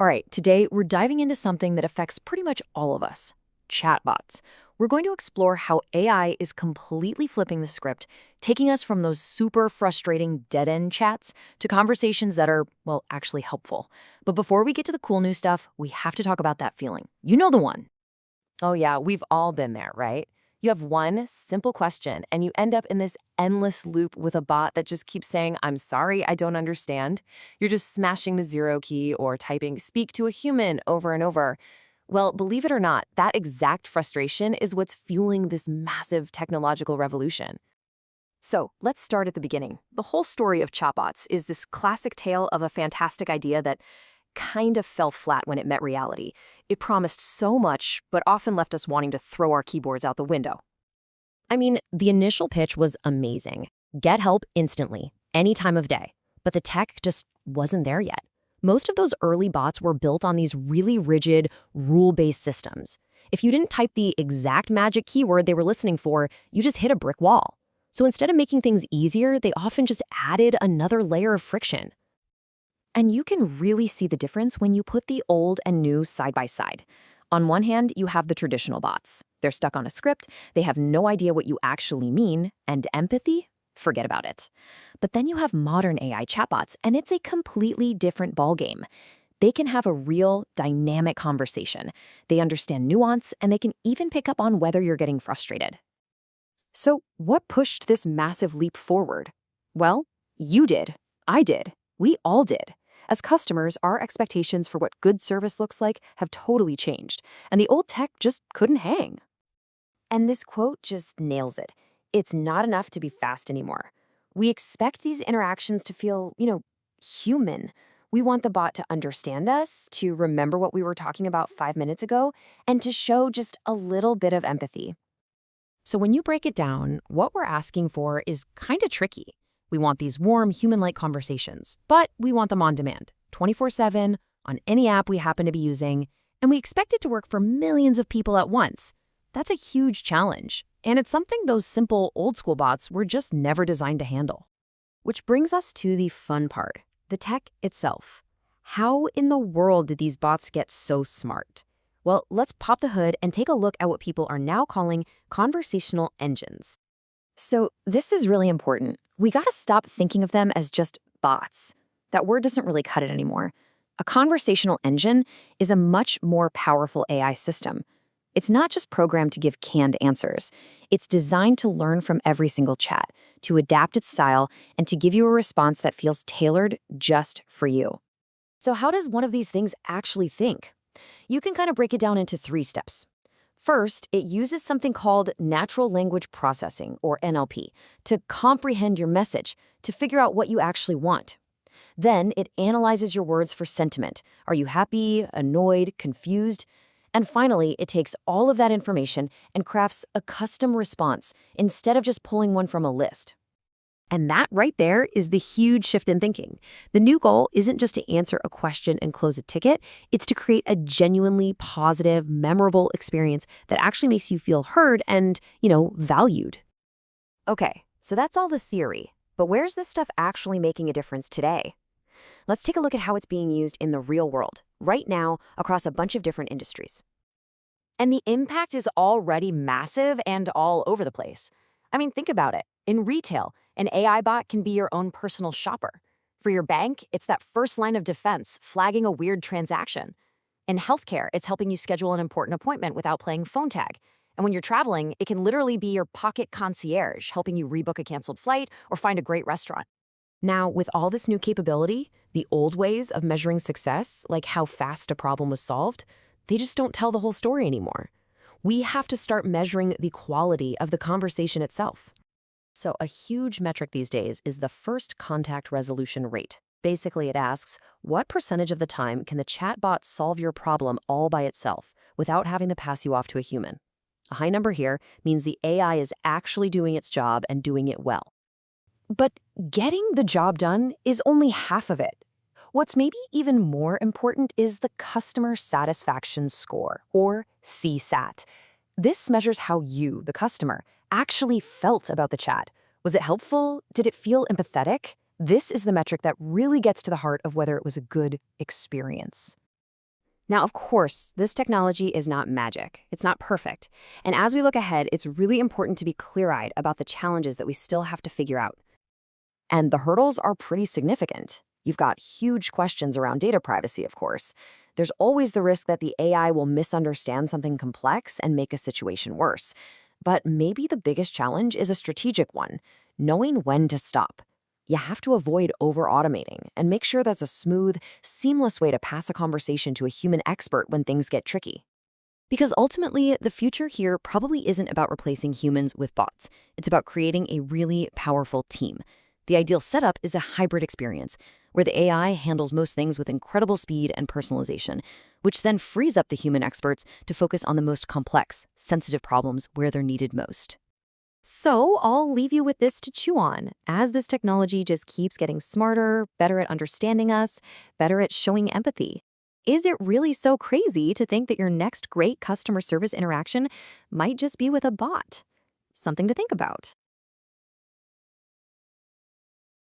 All right, today we're diving into something that affects pretty much all of us, chatbots. We're going to explore how AI is completely flipping the script, taking us from those super frustrating dead-end chats to conversations that are, well, actually helpful. But before we get to the cool new stuff, we have to talk about that feeling. You know the one. Oh, yeah, we've all been there, right? You have one simple question and you end up in this endless loop with a bot that just keeps saying, I'm sorry, I don't understand. You're just smashing the zero key or typing, speak to a human over and over. Well, believe it or not, that exact frustration is what's fueling this massive technological revolution. So let's start at the beginning. The whole story of chatbots is this classic tale of a fantastic idea that kind of fell flat when it met reality. It promised so much, but often left us wanting to throw our keyboards out the window. I mean, the initial pitch was amazing. Get help instantly, any time of day. But the tech just wasn't there yet. Most of those early bots were built on these really rigid, rule-based systems. If you didn't type the exact magic keyword they were listening for, you just hit a brick wall. So instead of making things easier, they often just added another layer of friction. And you can really see the difference when you put the old and new side by side. On one hand, you have the traditional bots. They're stuck on a script, they have no idea what you actually mean, and empathy? Forget about it. But then you have modern AI chatbots, and it's a completely different ballgame. They can have a real, dynamic conversation. They understand nuance, and they can even pick up on whether you're getting frustrated. So what pushed this massive leap forward? Well, you did. I did. We all did. As customers, our expectations for what good service looks like have totally changed, and the old tech just couldn't hang. And this quote just nails it. It's not enough to be fast anymore. We expect these interactions to feel, human. We want the bot to understand us, to remember what we were talking about 5 minutes ago, and to show just a little bit of empathy. So when you break it down, what we're asking for is kind of tricky. We want these warm, human-like conversations, but we want them on demand, 24/7, on any app we happen to be using, and we expect it to work for millions of people at once. That's a huge challenge, and it's something those simple old-school bots were just never designed to handle. Which brings us to the fun part, the tech itself. How in the world did these bots get so smart? Well, let's pop the hood and take a look at what people are now calling conversational engines. So this is really important. We gotta stop thinking of them as just bots. That word doesn't really cut it anymore. A conversational engine is a much more powerful AI system. It's not just programmed to give canned answers. It's designed to learn from every single chat, to adapt its style, and to give you a response that feels tailored just for you. So how does one of these things actually think? You can kind of break it down into 3 steps. First, it uses something called natural language processing, or NLP, to comprehend your message, to figure out what you actually want. Then it analyzes your words for sentiment. Are you happy, annoyed, confused? And finally, it takes all of that information and crafts a custom response instead of just pulling one from a list. And that right there is the huge shift in thinking. The new goal isn't just to answer a question and close a ticket, it's to create a genuinely positive, memorable experience that actually makes you feel heard and, valued. Okay, so that's all the theory. But where's this stuff actually making a difference today? Let's take a look at how it's being used in the real world, right now, across a bunch of different industries. And the impact is already massive and all over the place. I mean, think about it. In retail, an AI bot can be your own personal shopper. For your bank, it's that first line of defense, flagging a weird transaction. In healthcare, it's helping you schedule an important appointment without playing phone tag. And when you're traveling, it can literally be your pocket concierge, helping you rebook a canceled flight or find a great restaurant. Now, with all this new capability, the old ways of measuring success, like how fast a problem was solved, they just don't tell the whole story anymore. We have to start measuring the quality of the conversation itself. So a huge metric these days is the first contact resolution rate. Basically, it asks, what percentage of the time can the chatbot solve your problem all by itself without having to pass you off to a human? A high number here means the AI is actually doing its job and doing it well. But getting the job done is only half of it. What's maybe even more important is the customer satisfaction score, or CSAT. This measures how you, the customer, actually felt about the chat. Was it helpful? Did it feel empathetic? This is the metric that really gets to the heart of whether it was a good experience. Now, of course, this technology is not magic. It's not perfect. And as we look ahead, it's really important to be clear-eyed about the challenges that we still have to figure out. And the hurdles are pretty significant. You've got huge questions around data privacy, of course. There's always the risk that the AI will misunderstand something complex and make a situation worse. But maybe the biggest challenge is a strategic one, knowing when to stop. You have to avoid over-automating and make sure that's a smooth, seamless way to pass a conversation to a human expert when things get tricky. Because ultimately, the future here probably isn't about replacing humans with bots. It's about creating a really powerful team. The ideal setup is a hybrid experience, where the AI handles most things with incredible speed and personalization, which then frees up the human experts to focus on the most complex, sensitive problems where they're needed most. So I'll leave you with this to chew on. As this technology just keeps getting smarter, better at understanding us, better at showing empathy, is it really so crazy to think that your next great customer service interaction might just be with a bot? Something to think about.